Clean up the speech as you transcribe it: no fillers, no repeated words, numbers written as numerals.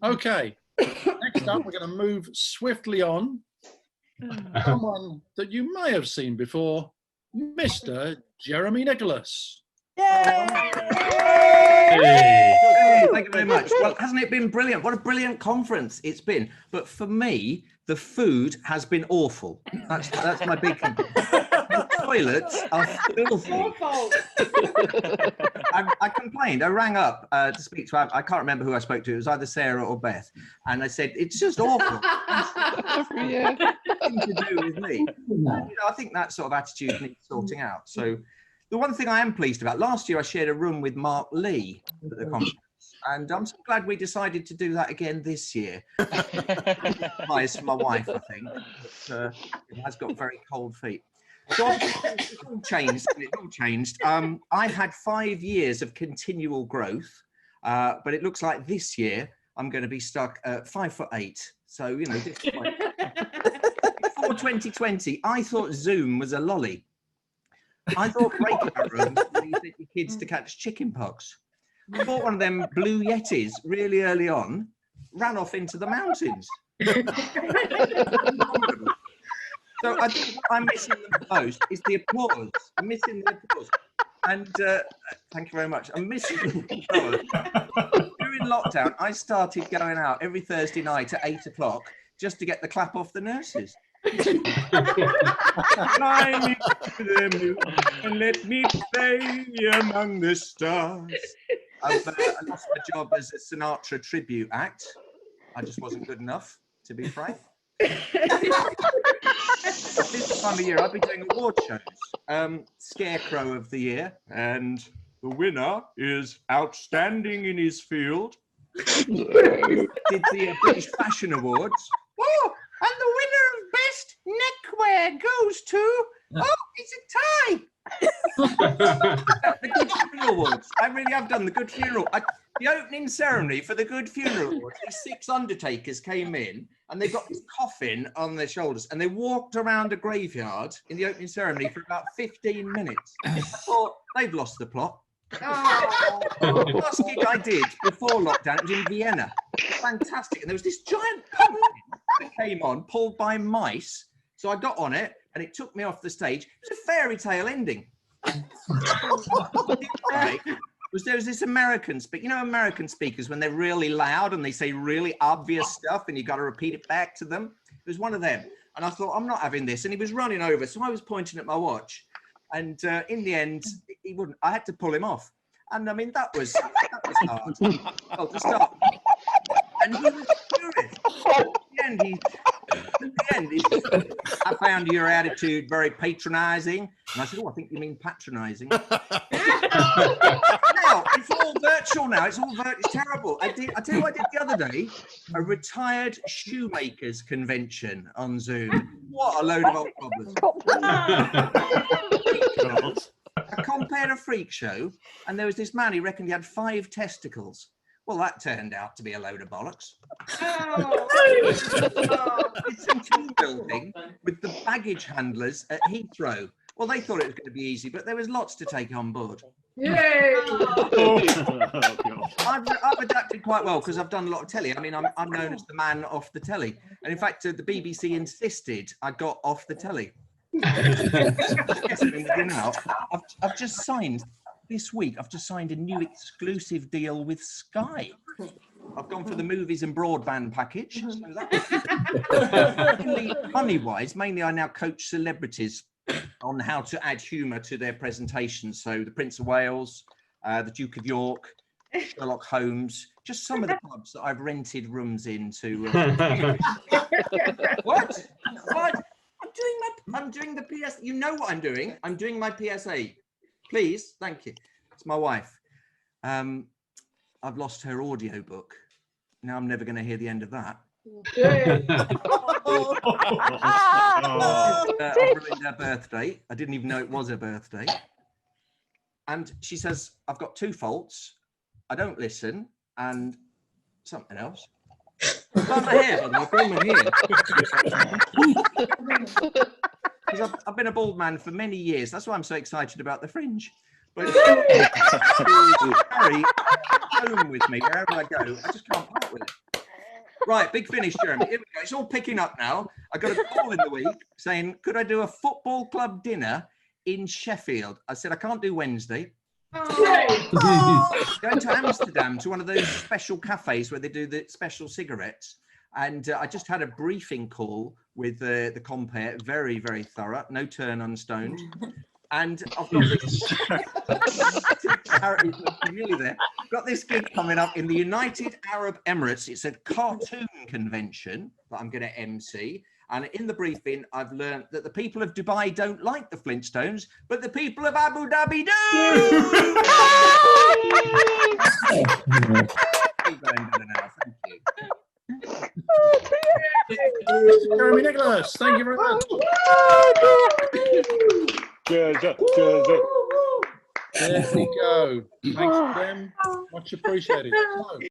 Okay, next up, we're going to move swiftly on. Someone that you may have seen before, Mr. Jeremy Nicholas. Hey, thank you very much. Well, hasn't it been brilliant? What a brilliant conference it's been. But for me, the food has been awful. That's my big complaint. The toilets are filthy. I complained. I rang up to speak to, I can't remember who I spoke to. It was either Sarah or Beth. And I said, it's just awful. Nothing to do with me. I think that sort of attitude needs sorting out. So the one thing I am pleased about, last year I shared a room with Mark Lee at the conference. And I'm so glad we decided to do that again this year. Nice for my wife, I think. But, it has got very cold feet. So it's all changed. It's all changed. I've had 5 years of continual growth, but it looks like this year I'm going to be stuck at 5'8". So, you know, before 2020, I thought Zoom was a lolly. I thought breakout rooms where you sent your kids to catch chicken pox. I bought one of them Blue Yetis really early on, ran off into the mountains. So I think what I'm missing the most is the applause. I'm missing the applause. And thank you very much. I'm missing the applause. During lockdown, I started going out every Thursday night at 8 o'clock just to get the clap off the nurses. Fly to the moon and let me play among the stars. I lost my job as a Sinatra tribute act. I just wasn't good enough, to be frank. This time of year, I'll be doing award shows. Scarecrow of the Year, and the winner is outstanding in his field. Did the British Fashion Awards. Oh, and the winner of Best Neckwear goes to. Oh, it's a tie. The Good Funeral Awards. I really have done the Good Funeral. The opening ceremony for the Good Funeral Awards, these 6 undertakers came in and they got this coffin on their shoulders and they walked around a graveyard in the opening ceremony for about 15 minutes. I thought, they've lost the plot. The last gig I did before lockdown, it was in Vienna. Fantastic. And there was this giant pumpkin that came on, pulled by mice. So I got on it and it took me off the stage. It was a fairy tale ending. There was this American speaker, you know, American speakers when they're really loud and they say really obvious stuff and you got to repeat it back to them. It was one of them. And I thought, I'm not having this. And he was running over. So I was pointing at my watch. And in the end, he wouldn't. I had to pull him off. And I mean, that was hard. Well, to start. And he was furious. At the end, I found your attitude very patronizing. And I said, oh, I think you mean patronizing. Now, it's all virtual now. It's all virtual. It's terrible. I tell you what I did the other day. A retired shoemakers convention on Zoom. What a load of old cobblers. I compared a freak show, and there was this man, he reckoned he had 5 testicles. Well, that turned out to be a load of bollocks. It's some team building with the baggage handlers at Heathrow. Well, they thought it was going to be easy, but there was lots to take on board. Yay! I've adapted quite well because I've done a lot of telly. I mean, I'm known as the man off the telly. And in fact, the BBC insisted I got off the telly. I've just signed this week. I've just signed a new exclusive deal with Sky. I've gone for the movies and broadband package. So money-wise, mainly I now coach celebrities on how to add humour to their presentations. So the Prince of Wales, the Duke of York, Sherlock Holmes, just some of the clubs that I've rented rooms in to. What? I'm doing the PS. You know what I'm doing? I'm doing my PSA. Please, thank you. It's my wife. I've lost her audio book. Now I'm never going to hear the end of that. I've ruined her birthday. I didn't even know it was her birthday. And she says, I've got 2 faults. I don't listen and something else. I've I've been a bald man for many years. That's why I'm so excited about the Fringe. But carry home with me wherever I go. I just can't part with it. Right, big finish, Jeremy. Here we go. It's all picking up now. I got a call in the week saying, could I do a football club dinner in Sheffield? I said, I can't do Wednesday. Going to Amsterdam to one of those special cafes where they do the special cigarettes. And I just had a briefing call with the compere, very, very thorough, no turn unstoned. And I've got this really there. Got this gig coming up in the United Arab Emirates. It's a cartoon convention that I'm going to MC. And in the briefing, I've learned that the people of Dubai don't like the Flintstones, but the people of Abu Dhabi do. Thank you. Jeremy Nicholas, thank you very much. There we go. Thanks, Jim. Much appreciated. So,